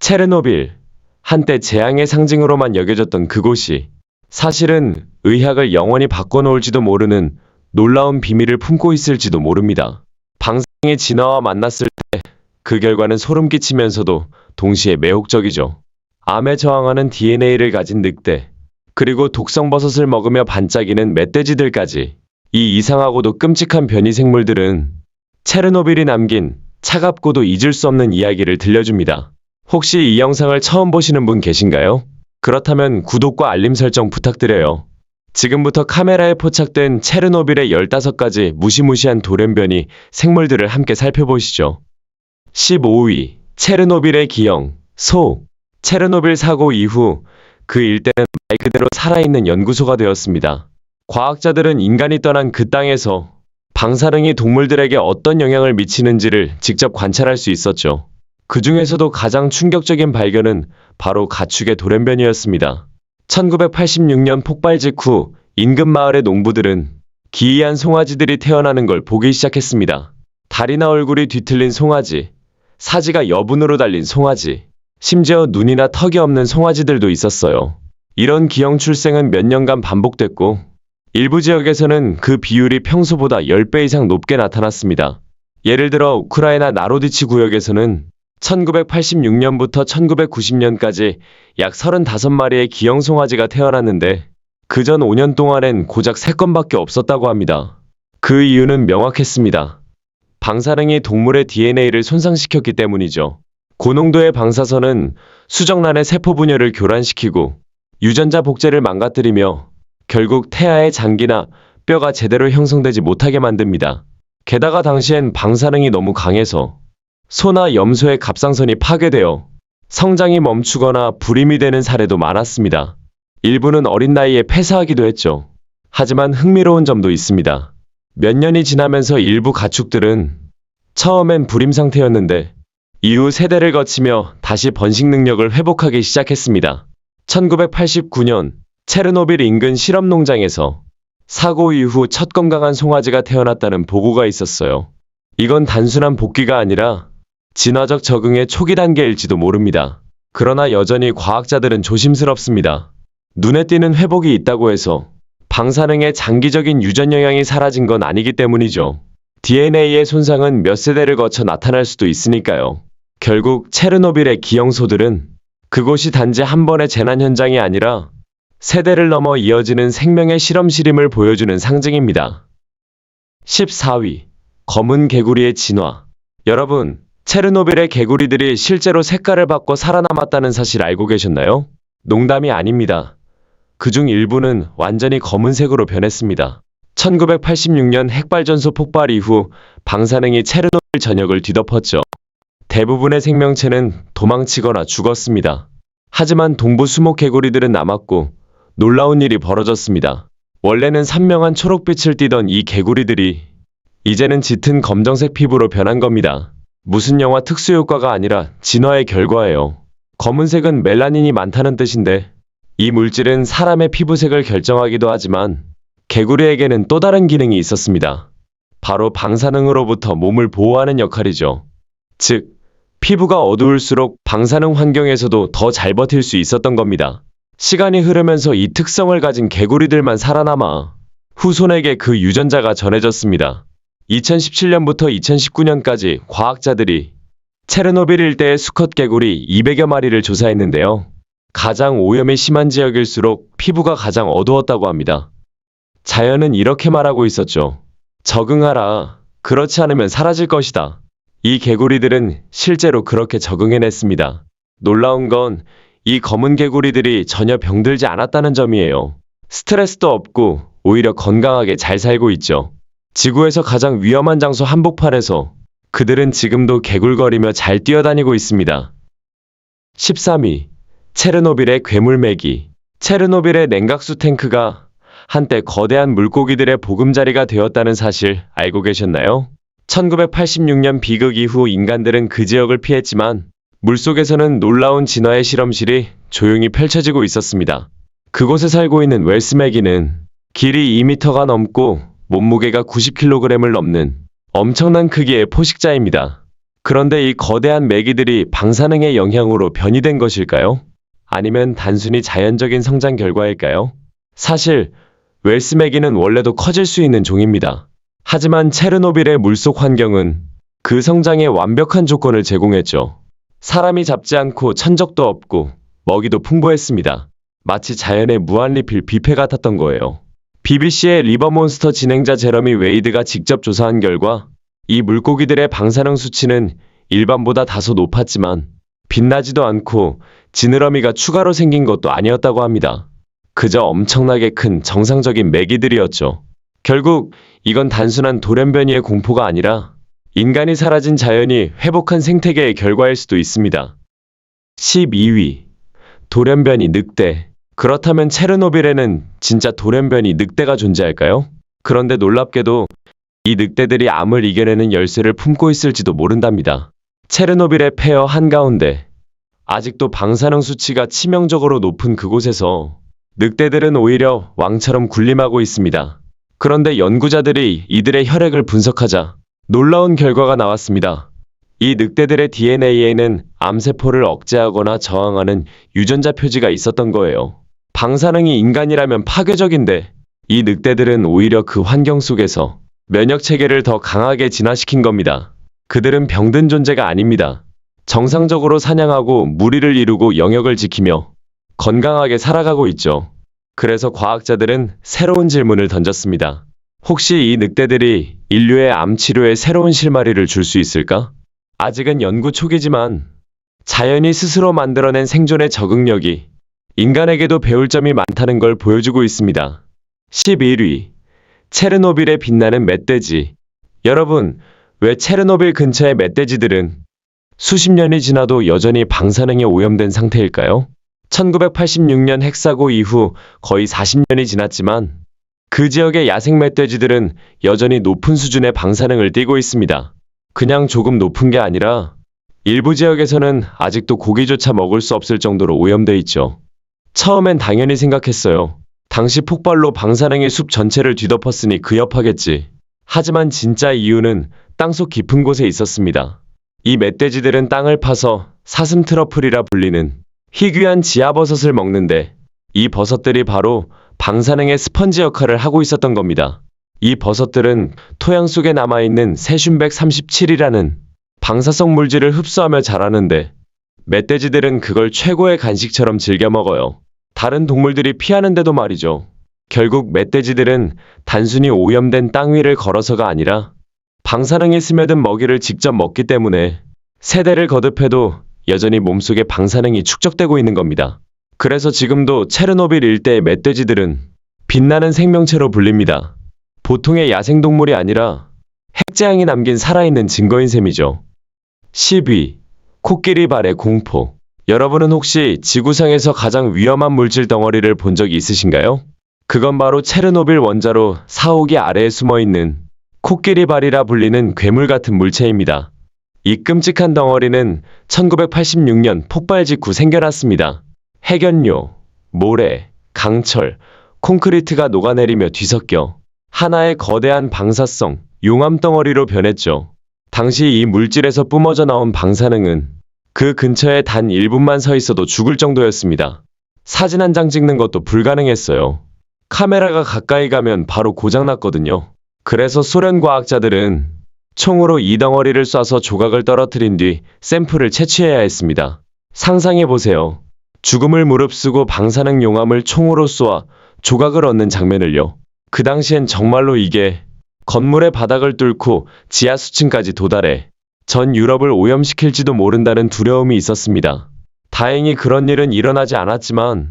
체르노빌, 한때 재앙의 상징으로만 여겨졌던 그곳이 사실은 의학을 영원히 바꿔놓을지도 모르는 놀라운 비밀을 품고 있을지도 모릅니다. 방사능의 진화와 만났을 때 그 결과는 소름 끼치면서도 동시에 매혹적이죠. 암에 저항하는 DNA를 가진 늑대, 그리고 독성버섯을 먹으며 반짝이는 멧돼지들까지 이 이상하고도 끔찍한 변이 생물들은 체르노빌이 남긴 차갑고도 잊을 수 없는 이야기를 들려줍니다. 혹시 이 영상을 처음 보시는 분 계신가요? 그렇다면 구독과 알림 설정 부탁드려요. 지금부터 카메라에 포착된 체르노빌의 15가지 무시무시한 돌연변이 생물들을 함께 살펴보시죠. 15위, 체르노빌의 기형, 소. 체르노빌 사고 이후 그 일대는 말 그대로 살아있는 연구소가 되었습니다. 과학자들은 인간이 떠난 그 땅에서 방사능이 동물들에게 어떤 영향을 미치는지를 직접 관찰할 수 있었죠. 그 중에서도 가장 충격적인 발견은 바로 가축의 돌연변이였습니다. 1986년 폭발 직후 인근 마을의 농부들은 기이한 송아지들이 태어나는 걸 보기 시작했습니다. 다리나 얼굴이 뒤틀린 송아지, 사지가 여분으로 달린 송아지, 심지어 눈이나 턱이 없는 송아지들도 있었어요. 이런 기형 출생은 몇 년간 반복됐고 일부 지역에서는 그 비율이 평소보다 10배 이상 높게 나타났습니다. 예를 들어 우크라이나 나로디치 구역에서는 1986년부터 1990년까지 약 35마리의 기형 송아지가 태어났는데 그전 5년 동안엔 고작 3건밖에 없었다고 합니다. 그 이유는 명확했습니다. 방사능이 동물의 DNA를 손상시켰기 때문이죠. 고농도의 방사선은 수정란의 세포 분열을 교란시키고 유전자 복제를 망가뜨리며 결국 태아의 장기나 뼈가 제대로 형성되지 못하게 만듭니다. 게다가 당시엔 방사능이 너무 강해서 소나 염소의 갑상선이 파괴되어 성장이 멈추거나 불임이 되는 사례도 많았습니다. 일부는 어린 나이에 폐사하기도 했죠. 하지만 흥미로운 점도 있습니다. 몇 년이 지나면서 일부 가축들은 처음엔 불임 상태였는데 이후 세대를 거치며 다시 번식 능력을 회복하기 시작했습니다. 1989년 체르노빌 인근 실험농장에서 사고 이후 첫 건강한 송아지가 태어났다는 보고가 있었어요. 이건 단순한 복귀가 아니라 진화적 적응의 초기 단계일지도 모릅니다. 그러나 여전히 과학자들은 조심스럽습니다. 눈에 띄는 회복이 있다고 해서 방사능의 장기적인 유전 영향이 사라진 건 아니기 때문이죠. DNA의 손상은 몇 세대를 거쳐 나타날 수도 있으니까요. 결국 체르노빌의 기형소들은 그곳이 단지 한 번의 재난 현장이 아니라 세대를 넘어 이어지는 생명의 실험실임을 보여주는 상징입니다. 14위, 검은 개구리의 진화. 여러분, 체르노빌의 개구리들이 실제로 색깔을 바꿔 살아남았다는 사실 알고 계셨나요? 농담이 아닙니다. 그중 일부는 완전히 검은색으로 변했습니다. 1986년 핵발전소 폭발 이후 방사능이 체르노빌 전역을 뒤덮었죠. 대부분의 생명체는 도망치거나 죽었습니다. 하지만 동부 수목 개구리들은 남았고 놀라운 일이 벌어졌습니다. 원래는 선명한 초록빛을 띠던 이 개구리들이 이제는 짙은 검정색 피부로 변한 겁니다. 무슨 영화 특수효과가 아니라 진화의 결과예요. 검은색은 멜라닌이 많다는 뜻인데 이 물질은 사람의 피부색을 결정하기도 하지만 개구리에게는 또 다른 기능이 있었습니다. 바로 방사능으로부터 몸을 보호하는 역할이죠. 즉, 피부가 어두울수록 방사능 환경에서도 더 잘 버틸 수 있었던 겁니다. 시간이 흐르면서 이 특성을 가진 개구리들만 살아남아 후손에게 그 유전자가 전해졌습니다. 2017년부터 2019년까지 과학자들이 체르노빌 일대의 수컷 개구리 200여 마리를 조사했는데요. 가장 오염이 심한 지역일수록 피부가 가장 어두웠다고 합니다. 자연은 이렇게 말하고 있었죠. 적응하라. 그렇지 않으면 사라질 것이다. 이 개구리들은 실제로 그렇게 적응해냈습니다. 놀라운 건 이 검은 개구리들이 전혀 병들지 않았다는 점이에요. 스트레스도 없고 오히려 건강하게 잘 살고 있죠. 지구에서 가장 위험한 장소 한복판에서 그들은 지금도 개굴거리며 잘 뛰어다니고 있습니다. 13위, 체르노빌의 괴물매기. 체르노빌의 냉각수 탱크가 한때 거대한 물고기들의 보금자리가 되었다는 사실 알고 계셨나요? 1986년 비극 이후 인간들은 그 지역을 피했지만 물속에서는 놀라운 진화의 실험실이 조용히 펼쳐지고 있었습니다. 그곳에 살고 있는 웰스매기는 길이 2m가 넘고 몸무게가 90kg을 넘는 엄청난 크기의 포식자입니다. 그런데 이 거대한 매기들이 방사능의 영향으로 변이된 것일까요? 아니면 단순히 자연적인 성장 결과일까요? 사실 웰스 매기는 원래도 커질 수 있는 종입니다. 하지만 체르노빌의 물속 환경은 그 성장에 완벽한 조건을 제공했죠. 사람이 잡지 않고 천적도 없고 먹이도 풍부했습니다. 마치 자연의 무한리필 뷔페 같았던 거예요. BBC의 리버몬스터 진행자 제러미 웨이드가 직접 조사한 결과 이 물고기들의 방사능 수치는 일반보다 다소 높았지만 빛나지도 않고 지느러미가 추가로 생긴 것도 아니었다고 합니다. 그저 엄청나게 큰 정상적인 매기들이었죠. 결국 이건 단순한 돌연변이의 공포가 아니라 인간이 사라진 자연이 회복한 생태계의 결과일 수도 있습니다. 12위. 돌연변이 늑대. 그렇다면 체르노빌에는 진짜 돌연변이 늑대가 존재할까요? 그런데 놀랍게도 이 늑대들이 암을 이겨내는 열쇠를 품고 있을지도 모른답니다. 체르노빌의 폐허 한가운데 아직도 방사능 수치가 치명적으로 높은 그곳에서 늑대들은 오히려 왕처럼 군림하고 있습니다. 그런데 연구자들이 이들의 혈액을 분석하자 놀라운 결과가 나왔습니다. 이 늑대들의 DNA에는 암세포를 억제하거나 저항하는 유전자 표지가 있었던 거예요. 방사능이 인간이라면 파괴적인데 이 늑대들은 오히려 그 환경 속에서 면역 체계를 더 강하게 진화시킨 겁니다. 그들은 병든 존재가 아닙니다. 정상적으로 사냥하고 무리를 이루고 영역을 지키며 건강하게 살아가고 있죠. 그래서 과학자들은 새로운 질문을 던졌습니다. 혹시 이 늑대들이 인류의 암 치료에 새로운 실마리를 줄 수 있을까? 아직은 연구 초기지만 자연이 스스로 만들어낸 생존의 적응력이 인간에게도 배울 점이 많다는 걸 보여주고 있습니다. 11위. 체르노빌에 빛나는 멧돼지. 여러분, 왜 체르노빌 근처의 멧돼지들은 수십 년이 지나도 여전히 방사능에 오염된 상태일까요? 1986년 핵사고 이후 거의 40년이 지났지만 그 지역의 야생 멧돼지들은 여전히 높은 수준의 방사능을 띠고 있습니다. 그냥 조금 높은 게 아니라 일부 지역에서는 아직도 고기조차 먹을 수 없을 정도로 오염돼 있죠. 처음엔 당연히 생각했어요. 당시 폭발로 방사능이 숲 전체를 뒤덮었으니 그 여파겠지. 하지만 진짜 이유는 땅속 깊은 곳에 있었습니다. 이 멧돼지들은 땅을 파서 사슴 트러플이라 불리는 희귀한 지하버섯을 먹는데 이 버섯들이 바로 방사능의 스펀지 역할을 하고 있었던 겁니다. 이 버섯들은 토양 속에 남아있는 세슘백 37이라는 방사성 물질을 흡수하며 자라는데 멧돼지들은 그걸 최고의 간식처럼 즐겨 먹어요. 다른 동물들이 피하는데도 말이죠. 결국 멧돼지들은 단순히 오염된 땅 위를 걸어서가 아니라 방사능이 스며든 먹이를 직접 먹기 때문에 세대를 거듭해도 여전히 몸속에 방사능이 축적되고 있는 겁니다. 그래서 지금도 체르노빌 일대의 멧돼지들은 빛나는 생명체로 불립니다. 보통의 야생동물이 아니라 핵재앙이 남긴 살아있는 증거인 셈이죠. 10위. 코끼리 발의 공포. 여러분은 혹시 지구상에서 가장 위험한 물질 덩어리를 본 적이 있으신가요? 그건 바로 체르노빌 원자로 4호기 아래에 숨어있는 코끼리 발이라 불리는 괴물 같은 물체입니다. 이 끔찍한 덩어리는 1986년 폭발 직후 생겨났습니다. 핵연료, 모래, 강철, 콘크리트가 녹아내리며 뒤섞여 하나의 거대한 방사성 용암 덩어리로 변했죠. 당시 이 물질에서 뿜어져 나온 방사능은 그 근처에 단 1분만 서 있어도 죽을 정도였습니다. 사진 한 장 찍는 것도 불가능했어요. 카메라가 가까이 가면 바로 고장났거든요. 그래서 소련 과학자들은 총으로 이 덩어리를 쏴서 조각을 떨어뜨린 뒤 샘플을 채취해야 했습니다. 상상해보세요. 죽음을 무릅쓰고 방사능 용암을 총으로 쏘아 조각을 얻는 장면을요. 그 당시엔 정말로 이게 건물의 바닥을 뚫고 지하 수층까지 도달해 전 유럽을 오염시킬지도 모른다는 두려움이 있었습니다. 다행히 그런 일은 일어나지 않았지만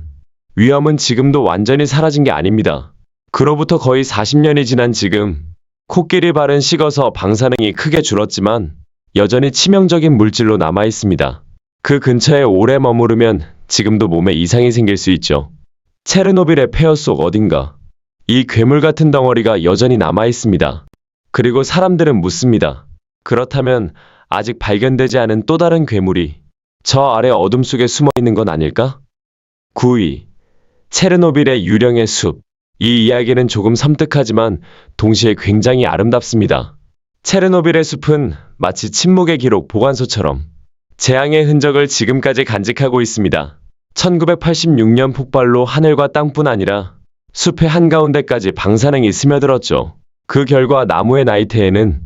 위험은 지금도 완전히 사라진 게 아닙니다. 그로부터 거의 40년이 지난 지금 코끼리 발은 식어서 방사능이 크게 줄었지만 여전히 치명적인 물질로 남아 있습니다. 그 근처에 오래 머무르면 지금도 몸에 이상이 생길 수 있죠. 체르노빌의 폐허 속 어딘가 이 괴물 같은 덩어리가 여전히 남아 있습니다. 그리고 사람들은 묻습니다. 그렇다면 아직 발견되지 않은 또 다른 괴물이 저 아래 어둠 속에 숨어 있는 건 아닐까? 9위. 체르노빌의 유령의 숲. 이 이야기는 조금 섬뜩하지만 동시에 굉장히 아름답습니다. 체르노빌의 숲은 마치 침묵의 기록 보관소처럼 재앙의 흔적을 지금까지 간직하고 있습니다. 1986년 폭발로 하늘과 땅뿐 아니라 숲의 한가운데까지 방사능이 스며들었죠. 그 결과 나무의 나이테에는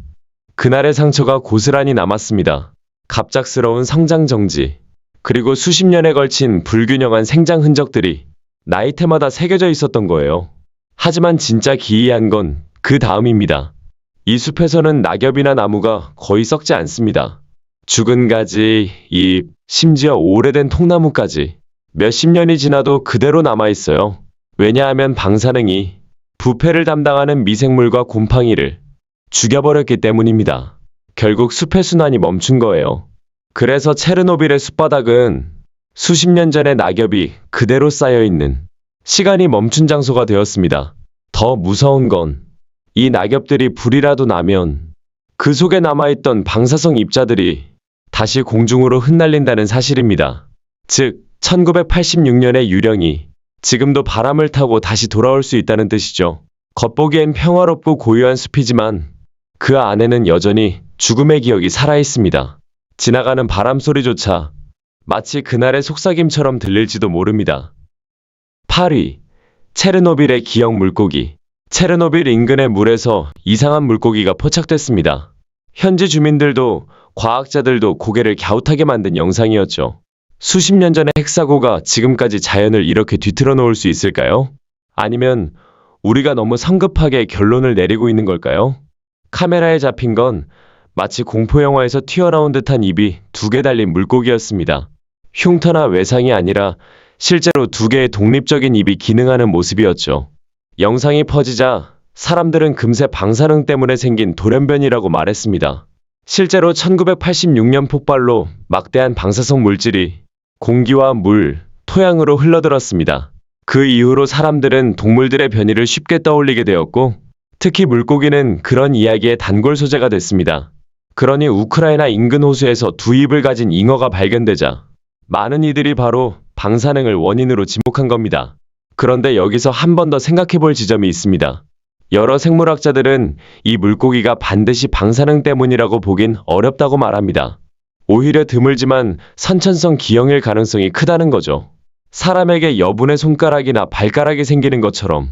그날의 상처가 고스란히 남았습니다. 갑작스러운 성장 정지, 그리고 수십 년에 걸친 불균형한 생장 흔적들이 나이테마다 새겨져 있었던 거예요. 하지만 진짜 기이한 건 그 다음입니다. 이 숲에서는 낙엽이나 나무가 거의 썩지 않습니다. 죽은 가지, 잎, 심지어 오래된 통나무까지 몇십 년이 지나도 그대로 남아있어요. 왜냐하면 방사능이 부패를 담당하는 미생물과 곰팡이를 죽여버렸기 때문입니다. 결국 숲의 순환이 멈춘 거예요. 그래서 체르노빌의 숲바닥은 수십 년 전의 낙엽이 그대로 쌓여있는 시간이 멈춘 장소가 되었습니다. 더 무서운 건 이 낙엽들이 불이라도 나면 그 속에 남아있던 방사성 입자들이 다시 공중으로 흩날린다는 사실입니다. 즉, 1986년의 유령이 지금도 바람을 타고 다시 돌아올 수 있다는 뜻이죠. 겉보기엔 평화롭고 고요한 숲이지만 그 안에는 여전히 죽음의 기억이 살아있습니다. 지나가는 바람 소리조차 마치 그날의 속삭임처럼 들릴지도 모릅니다. 8위. 체르노빌의 기억 물고기. 체르노빌 인근의 물에서 이상한 물고기가 포착됐습니다. 현지 주민들도 과학자들도 고개를 갸웃하게 만든 영상이었죠. 수십 년 전의 핵사고가 지금까지 자연을 이렇게 뒤틀어 놓을 수 있을까요? 아니면 우리가 너무 성급하게 결론을 내리고 있는 걸까요? 카메라에 잡힌 건 마치 공포영화에서 튀어나온 듯한 입이 두 개 달린 물고기였습니다. 흉터나 외상이 아니라 실제로 두 개의 독립적인 입이 기능하는 모습이었죠. 영상이 퍼지자 사람들은 금세 방사능 때문에 생긴 돌연변이라고 말했습니다. 실제로 1986년 폭발로 막대한 방사성 물질이 공기와 물, 토양으로 흘러들었습니다. 그 이후로 사람들은 동물들의 변이를 쉽게 떠올리게 되었고, 특히 물고기는 그런 이야기의 단골 소재가 됐습니다. 그러니 우크라이나 인근 호수에서 두 입을 가진 잉어가 발견되자 많은 이들이 바로 방사능을 원인으로 지목한 겁니다. 그런데 여기서 한 번 더 생각해 볼 지점이 있습니다. 여러 생물학자들은 이 물고기가 반드시 방사능 때문이라고 보긴 어렵다고 말합니다. 오히려 드물지만 선천성 기형일 가능성이 크다는 거죠. 사람에게 여분의 손가락이나 발가락이 생기는 것처럼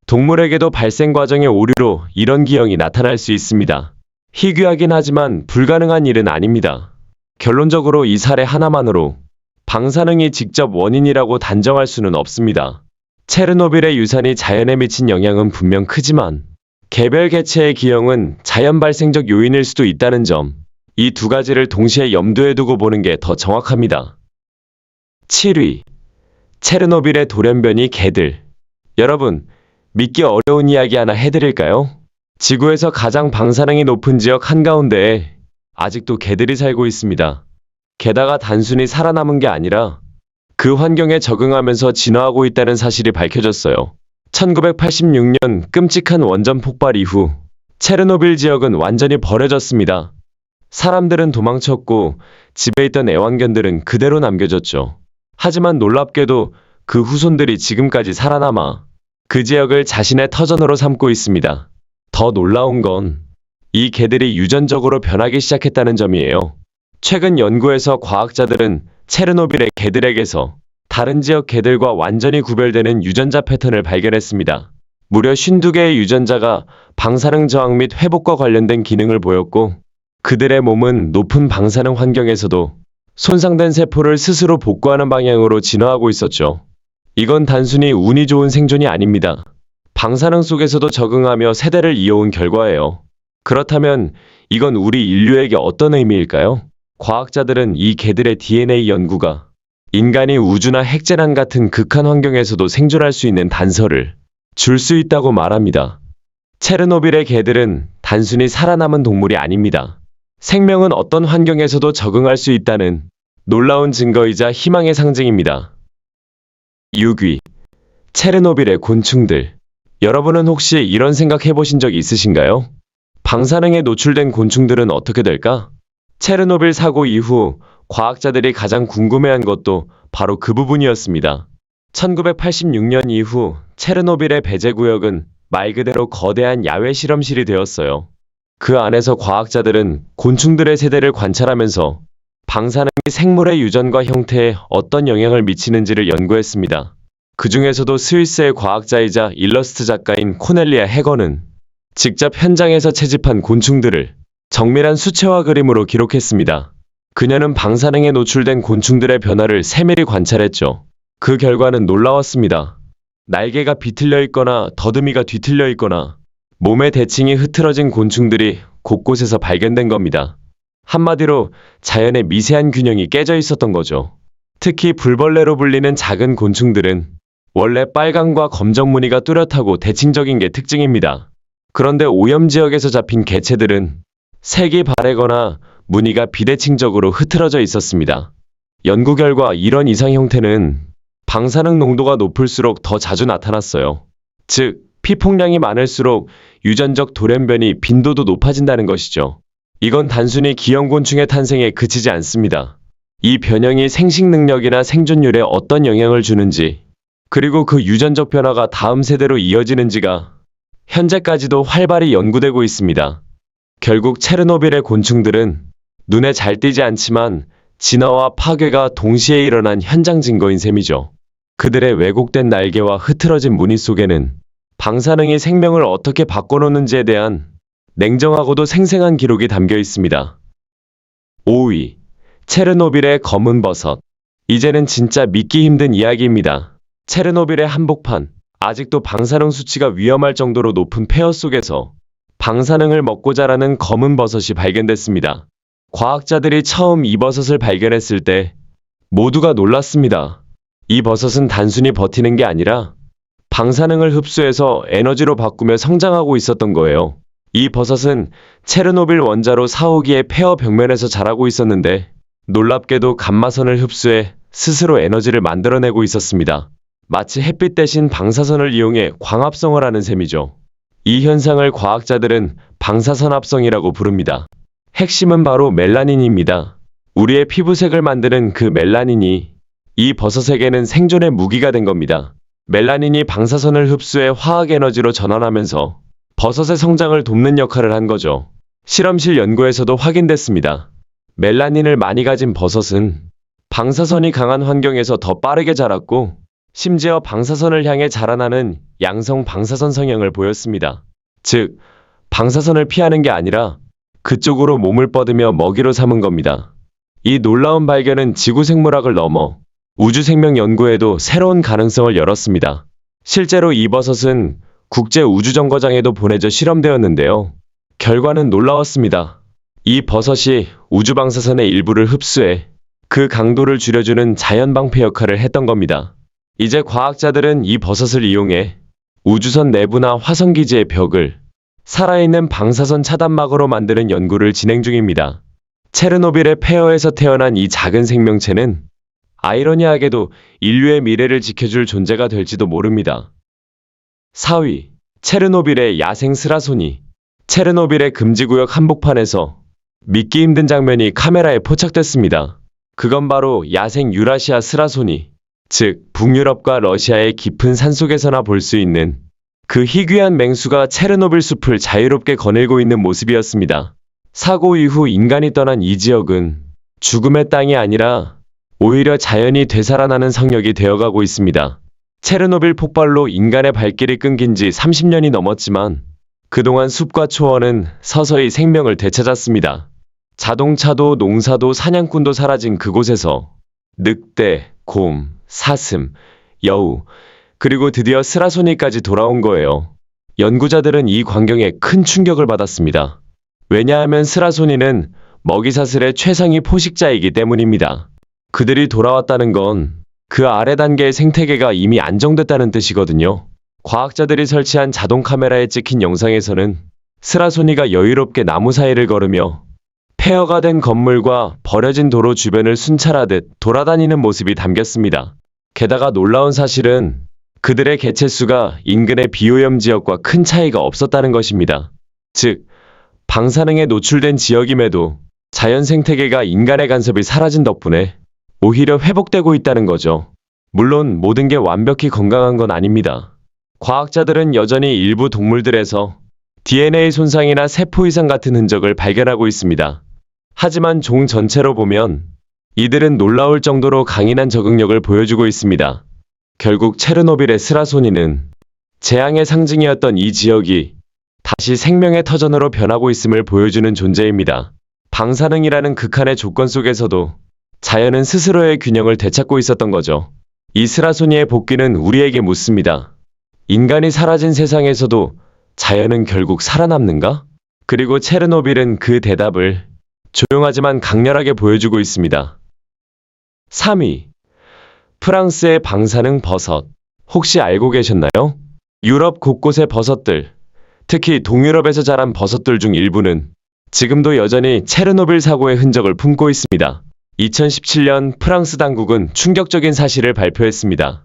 동물에게도 발생 과정의 오류로 이런 기형이 나타날 수 있습니다. 희귀하긴 하지만 불가능한 일은 아닙니다. 결론적으로 이 사례 하나만으로 방사능이 직접 원인이라고 단정할 수는 없습니다. 체르노빌의 유산이 자연에 미친 영향은 분명 크지만 개별 개체의 기형은 자연 발생적 요인일 수도 있다는 점, 이 두 가지를 동시에 염두에 두고 보는 게 더 정확합니다. 7위. 체르노빌의 돌연변이 개들. 여러분, 믿기 어려운 이야기 하나 해드릴까요? 지구에서 가장 방사능이 높은 지역 한가운데에 아직도 개들이 살고 있습니다. 게다가 단순히 살아남은 게 아니라 그 환경에 적응하면서 진화하고 있다는 사실이 밝혀졌어요. 1986년 끔찍한 원전 폭발 이후 체르노빌 지역은 완전히 버려졌습니다. 사람들은 도망쳤고 집에 있던 애완견들은 그대로 남겨졌죠. 하지만 놀랍게도 그 후손들이 지금까지 살아남아 그 지역을 자신의 터전으로 삼고 있습니다. 더 놀라운 건 이 개들이 유전적으로 변하기 시작했다는 점이에요. 최근 연구에서 과학자들은 체르노빌의 개들에게서 다른 지역 개들과 완전히 구별되는 유전자 패턴을 발견했습니다. 무려 52개의 유전자가 방사능 저항 및 회복과 관련된 기능을 보였고, 그들의 몸은 높은 방사능 환경에서도 손상된 세포를 스스로 복구하는 방향으로 진화하고 있었죠. 이건 단순히 운이 좋은 생존이 아닙니다. 방사능 속에서도 적응하며 세대를 이어온 결과예요. 그렇다면 이건 우리 인류에게 어떤 의미일까요? 과학자들은 이 개들의 DNA 연구가 인간이 우주나 핵재난 같은 극한 환경에서도 생존할 수 있는 단서를 줄 수 있다고 말합니다. 체르노빌의 개들은 단순히 살아남은 동물이 아닙니다. 생명은 어떤 환경에서도 적응할 수 있다는 놀라운 증거이자 희망의 상징입니다. 6위. 체르노빌의 곤충들. 여러분은 혹시 이런 생각 해보신 적 있으신가요? 방사능에 노출된 곤충들은 어떻게 될까? 체르노빌 사고 이후 과학자들이 가장 궁금해한 것도 바로 그 부분이었습니다. 1986년 이후 체르노빌의 배제구역은 말 그대로 거대한 야외 실험실이 되었어요. 그 안에서 과학자들은 곤충들의 세대를 관찰하면서 방사능이 생물의 유전과 형태에 어떤 영향을 미치는지를 연구했습니다. 그 중에서도 스위스의 과학자이자 일러스트 작가인 코넬리아 해거는 직접 현장에서 채집한 곤충들을 정밀한 수채화 그림으로 기록했습니다. 그녀는 방사능에 노출된 곤충들의 변화를 세밀히 관찰했죠. 그 결과는 놀라웠습니다. 날개가 비틀려 있거나 더듬이가 뒤틀려 있거나 몸의 대칭이 흐트러진 곤충들이 곳곳에서 발견된 겁니다. 한마디로 자연의 미세한 균형이 깨져 있었던 거죠. 특히 불벌레로 불리는 작은 곤충들은 원래 빨강과 검정 무늬가 뚜렷하고 대칭적인 게 특징입니다. 그런데 오염 지역에서 잡힌 개체들은 색이 바래거나 무늬가 비대칭적으로 흐트러져 있었습니다. 연구 결과 이런 이상 형태는 방사능 농도가 높을수록 더 자주 나타났어요. 즉, 피폭량이 많을수록 유전적 돌연변이 빈도도 높아진다는 것이죠. 이건 단순히 기형곤충의 탄생에 그치지 않습니다. 이 변형이 생식 능력이나 생존율에 어떤 영향을 주는지, 그리고 그 유전적 변화가 다음 세대로 이어지는지가 현재까지도 활발히 연구되고 있습니다. 결국 체르노빌의 곤충들은 눈에 잘 띄지 않지만 진화와 파괴가 동시에 일어난 현장 증거인 셈이죠. 그들의 왜곡된 날개와 흐트러진 무늬 속에는 방사능이 생명을 어떻게 바꿔놓는지에 대한 냉정하고도 생생한 기록이 담겨 있습니다. 5위. 체르노빌의 검은 버섯. 이제는 진짜 믿기 힘든 이야기입니다. 체르노빌의 한복판. 아직도 방사능 수치가 위험할 정도로 높은 폐허 속에서 방사능을 먹고 자라는 검은 버섯이 발견됐습니다. 과학자들이 처음 이 버섯을 발견했을 때 모두가 놀랐습니다. 이 버섯은 단순히 버티는 게 아니라 방사능을 흡수해서 에너지로 바꾸며 성장하고 있었던 거예요. 이 버섯은 체르노빌 원자로 4호기의 폐허 벽면에서 자라고 있었는데 놀랍게도 감마선을 흡수해 스스로 에너지를 만들어내고 있었습니다. 마치 햇빛 대신 방사선을 이용해 광합성을 하는 셈이죠. 이 현상을 과학자들은 방사선합성이라고 부릅니다. 핵심은 바로 멜라닌입니다. 우리의 피부색을 만드는 그 멜라닌이 이 버섯에게는 생존의 무기가 된 겁니다. 멜라닌이 방사선을 흡수해 화학 에너지로 전환하면서 버섯의 성장을 돕는 역할을 한 거죠. 실험실 연구에서도 확인됐습니다. 멜라닌을 많이 가진 버섯은 방사선이 강한 환경에서 더 빠르게 자랐고 심지어 방사선을 향해 자라나는 양성 방사선 성향을 보였습니다. 즉, 방사선을 피하는 게 아니라 그쪽으로 몸을 뻗으며 먹이로 삼은 겁니다. 이 놀라운 발견은 지구 생물학을 넘어 우주 생명 연구에도 새로운 가능성을 열었습니다. 실제로 이 버섯은 국제 우주정거장에도 보내져 실험되었는데요. 결과는 놀라웠습니다. 이 버섯이 우주 방사선의 일부를 흡수해 그 강도를 줄여주는 자연 방패 역할을 했던 겁니다. 이제 과학자들은 이 버섯을 이용해 우주선 내부나 화성기지의 벽을 살아있는 방사선 차단막으로 만드는 연구를 진행 중입니다. 체르노빌의 폐허에서 태어난 이 작은 생명체는 아이러니하게도 인류의 미래를 지켜줄 존재가 될지도 모릅니다. 4위. 체르노빌의 야생 스라소니. 체르노빌의 금지구역 한복판에서 믿기 힘든 장면이 카메라에 포착됐습니다. 그건 바로 야생 유라시아 스라소니, 즉 북유럽과 러시아의 깊은 산속에서나 볼 수 있는 그 희귀한 맹수가 체르노빌 숲을 자유롭게 거닐고 있는 모습이었습니다. 사고 이후 인간이 떠난 이 지역은 죽음의 땅이 아니라 오히려 자연이 되살아나는 성역이 되어가고 있습니다. 체르노빌 폭발로 인간의 발길이 끊긴 지 30년이 넘었지만 그동안 숲과 초원은 서서히 생명을 되찾았습니다. 자동차도 농사도 사냥꾼도 사라진 그곳에서 늑대, 곰, 사슴, 여우, 그리고 드디어 스라소니까지 돌아온 거예요. 연구자들은 이 광경에 큰 충격을 받았습니다. 왜냐하면 스라소니는 먹이사슬의 최상위 포식자이기 때문입니다. 그들이 돌아왔다는 건 그 아래 단계의 생태계가 이미 안정됐다는 뜻이거든요. 과학자들이 설치한 자동 카메라에 찍힌 영상에서는 스라소니가 여유롭게 나무 사이를 걸으며 폐허가 된 건물과 버려진 도로 주변을 순찰하듯 돌아다니는 모습이 담겼습니다. 게다가 놀라운 사실은 그들의 개체수가 인근의 비오염 지역과 큰 차이가 없었다는 것입니다. 즉, 방사능에 노출된 지역임에도 자연 생태계가 인간의 간섭이 사라진 덕분에 오히려 회복되고 있다는 거죠. 물론 모든 게 완벽히 건강한 건 아닙니다. 과학자들은 여전히 일부 동물들에서 DNA 손상이나 세포 이상 같은 흔적을 발견하고 있습니다. 하지만 종 전체로 보면 이들은 놀라울 정도로 강인한 적응력을 보여주고 있습니다. 결국 체르노빌의 스라소니는 재앙의 상징이었던 이 지역이 다시 생명의 터전으로 변하고 있음을 보여주는 존재입니다. 방사능이라는 극한의 조건 속에서도 자연은 스스로의 균형을 되찾고 있었던 거죠. 이 스라소니의 복귀는 우리에게 묻습니다. 인간이 사라진 세상에서도 자연은 결국 살아남는가? 그리고 체르노빌은 그 대답을 조용하지만 강렬하게 보여주고 있습니다. 3위. 프랑스의 방사능 버섯. 혹시 알고 계셨나요? 유럽 곳곳의 버섯들, 특히 동유럽에서 자란 버섯들 중 일부는 지금도 여전히 체르노빌 사고의 흔적을 품고 있습니다. 2017년 프랑스 당국은 충격적인 사실을 발표했습니다.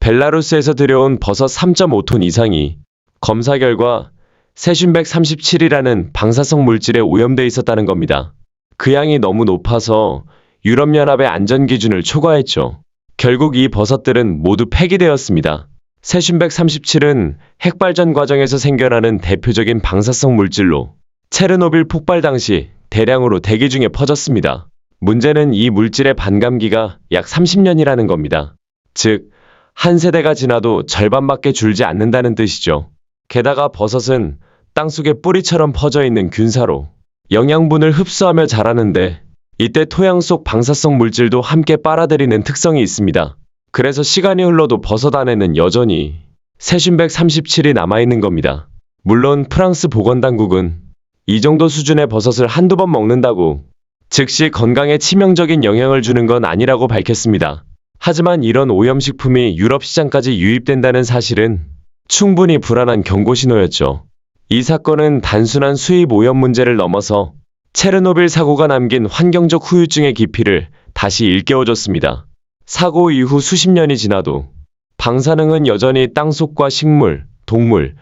벨라루스에서 들여온 버섯 3.5톤 이상이 검사 결과 세슘 137이라는 방사성 물질에 오염돼 있었다는 겁니다. 그 양이 너무 높아서 유럽연합의 안전기준을 초과했죠. 결국 이 버섯들은 모두 폐기되었습니다. 세슘 137은 핵발전 과정에서 생겨나는 대표적인 방사성 물질로 체르노빌 폭발 당시 대량으로 대기 중에 퍼졌습니다. 문제는 이 물질의 반감기가 약 30년이라는 겁니다. 즉, 한 세대가 지나도 절반밖에 줄지 않는다는 뜻이죠. 게다가 버섯은 땅속에 뿌리처럼 퍼져 있는 균사로 영양분을 흡수하며 자라는데 이때 토양 속 방사성 물질도 함께 빨아들이는 특성이 있습니다. 그래서 시간이 흘러도 버섯 안에는 여전히 세슘 137이 남아있는 겁니다. 물론 프랑스 보건당국은 이 정도 수준의 버섯을 한두 번 먹는다고 즉시 건강에 치명적인 영향을 주는 건 아니라고 밝혔습니다. 하지만 이런 오염식품이 유럽 시장까지 유입된다는 사실은 충분히 불안한 경고신호였죠. 이 사건은 단순한 수입 오염 문제를 넘어서 체르노빌 사고가 남긴 환경적 후유증의 깊이를 다시 일깨워줬습니다. 사고 이후 수십 년이 지나도 방사능은 여전히 땅속과 식물, 동물,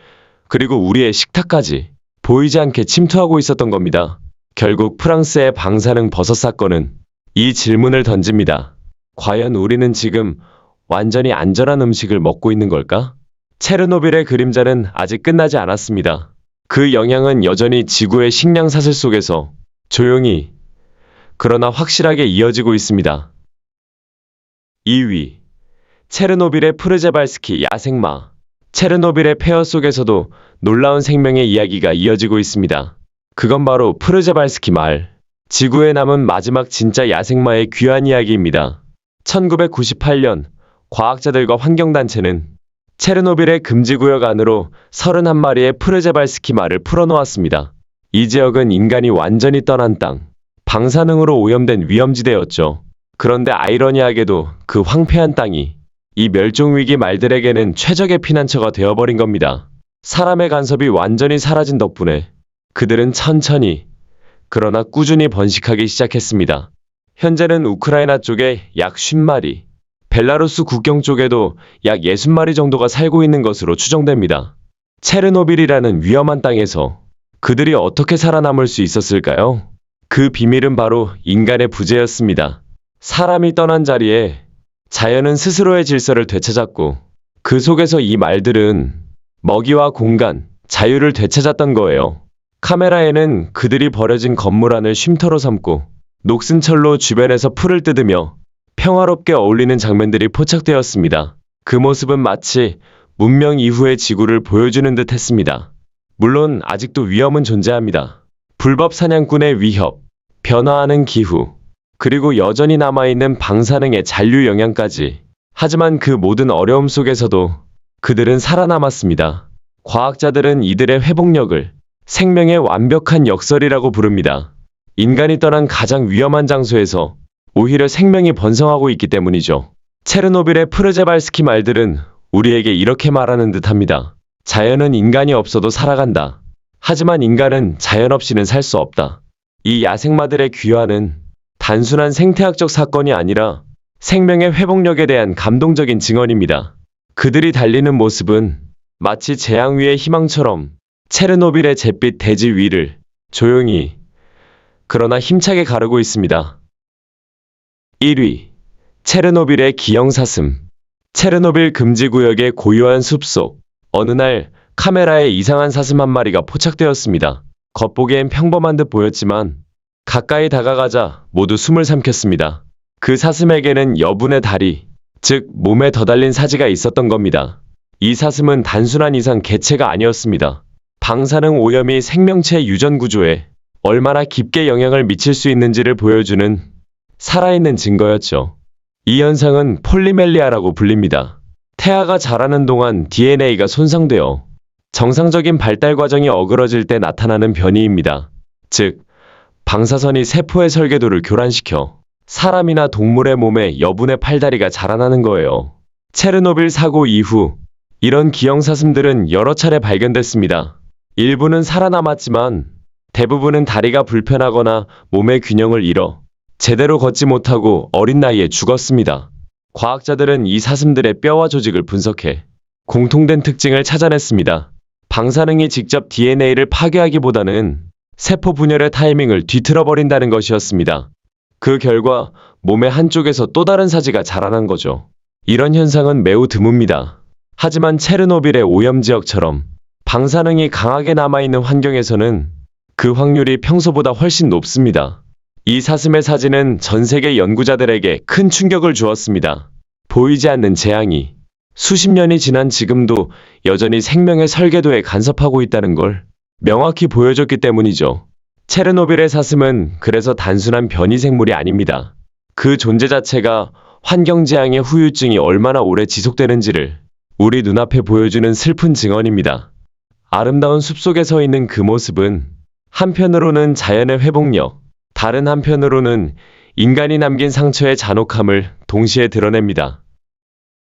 그리고 우리의 식탁까지 보이지 않게 침투하고 있었던 겁니다. 결국 프랑스의 방사능 버섯 사건은 이 질문을 던집니다. 과연 우리는 지금 완전히 안전한 음식을 먹고 있는 걸까? 체르노빌의 그림자는 아직 끝나지 않았습니다. 그 영향은 여전히 지구의 식량 사슬 속에서 조용히, 그러나 확실하게 이어지고 있습니다. 2위. 체르노빌의 프르제발스키 야생마. 체르노빌의 폐허 속에서도 놀라운 생명의 이야기가 이어지고 있습니다. 그건 바로 프르제발스키 말. 지구에 남은 마지막 진짜 야생마의 귀한 이야기입니다. 1998년 과학자들과 환경단체는 체르노빌의 금지구역 안으로 31마리의 프르제발스키 말을 풀어놓았습니다. 이 지역은 인간이 완전히 떠난 땅, 방사능으로 오염된 위험지대였죠. 그런데 아이러니하게도 그 황폐한 땅이 이 멸종위기 말들에게는 최적의 피난처가 되어버린 겁니다. 사람의 간섭이 완전히 사라진 덕분에 그들은 천천히, 그러나 꾸준히 번식하기 시작했습니다. 현재는 우크라이나 쪽에 약 50마리, 벨라루스 국경 쪽에도 약 60마리 정도가 살고 있는 것으로 추정됩니다. 체르노빌이라는 위험한 땅에서 그들이 어떻게 살아남을 수 있었을까요? 그 비밀은 바로 인간의 부재였습니다. 사람이 떠난 자리에 자연은 스스로의 질서를 되찾았고 그 속에서 이 말들은 먹이와 공간, 자유를 되찾았던 거예요. 카메라에는 그들이 버려진 건물 안을 쉼터로 삼고 녹슨 철로 주변에서 풀을 뜯으며 평화롭게 어울리는 장면들이 포착되었습니다. 그 모습은 마치 문명 이후의 지구를 보여주는 듯 했습니다. 물론 아직도 위험은 존재합니다. 불법 사냥꾼의 위협, 변화하는 기후, 그리고 여전히 남아있는 방사능의 잔류 영향까지. 하지만 그 모든 어려움 속에서도 그들은 살아남았습니다. 과학자들은 이들의 회복력을 생명의 완벽한 역설이라고 부릅니다. 인간이 떠난 가장 위험한 장소에서 오히려 생명이 번성하고 있기 때문이죠. 체르노빌의 프르제발스키 말들은 우리에게 이렇게 말하는 듯합니다. 자연은 인간이 없어도 살아간다. 하지만 인간은 자연 없이는 살 수 없다. 이 야생마들의 귀환은 단순한 생태학적 사건이 아니라 생명의 회복력에 대한 감동적인 증언입니다. 그들이 달리는 모습은 마치 재앙 위의 희망처럼 체르노빌의 잿빛 대지 위를 조용히, 그러나 힘차게 가르고 있습니다. 1위. 체르노빌의 기영사슴. 체르노빌 금지구역의 고요한 숲속. 어느 날 카메라에 이상한 사슴 한 마리가 포착되었습니다. 겉보기엔 평범한 듯 보였지만 가까이 다가가자 모두 숨을 삼켰습니다. 그 사슴에게는 여분의 다리, 즉 몸에 더 달린 사지가 있었던 겁니다. 이 사슴은 단순한 이상 개체가 아니었습니다. 방사능 오염이 생명체 유전 구조에 얼마나 깊게 영향을 미칠 수 있는지를 보여주는 살아있는 증거였죠. 이 현상은 폴리멜리아라고 불립니다. 태아가 자라는 동안 DNA가 손상되어 정상적인 발달 과정이 어그러질 때 나타나는 변이입니다. 즉, 방사선이 세포의 설계도를 교란시켜 사람이나 동물의 몸에 여분의 팔다리가 자라나는 거예요. 체르노빌 사고 이후 이런 기형사슴들은 여러 차례 발견됐습니다. 일부는 살아남았지만 대부분은 다리가 불편하거나 몸의 균형을 잃어 제대로 걷지 못하고 어린 나이에 죽었습니다. 과학자들은 이 사슴들의 뼈와 조직을 분석해 공통된 특징을 찾아냈습니다. 방사능이 직접 DNA를 파괴하기보다는 세포 분열의 타이밍을 뒤틀어버린다는 것이었습니다. 그 결과 몸의 한쪽에서 또 다른 사지가 자라난 거죠. 이런 현상은 매우 드뭅니다. 하지만 체르노빌의 오염 지역처럼 방사능이 강하게 남아있는 환경에서는 그 확률이 평소보다 훨씬 높습니다. 이 사슴의 사진은 전 세계 연구자들에게 큰 충격을 주었습니다. 보이지 않는 재앙이 수십 년이 지난 지금도 여전히 생명의 설계도에 간섭하고 있다는 걸 명확히 보여줬기 때문이죠. 체르노빌의 사슴은 그래서 단순한 변이 생물이 아닙니다. 그 존재 자체가 환경재앙의 후유증이 얼마나 오래 지속되는지를 우리 눈앞에 보여주는 슬픈 증언입니다. 아름다운 숲속에 서 있는 그 모습은 한편으로는 자연의 회복력, 다른 한편으로는 인간이 남긴 상처의 잔혹함을 동시에 드러냅니다.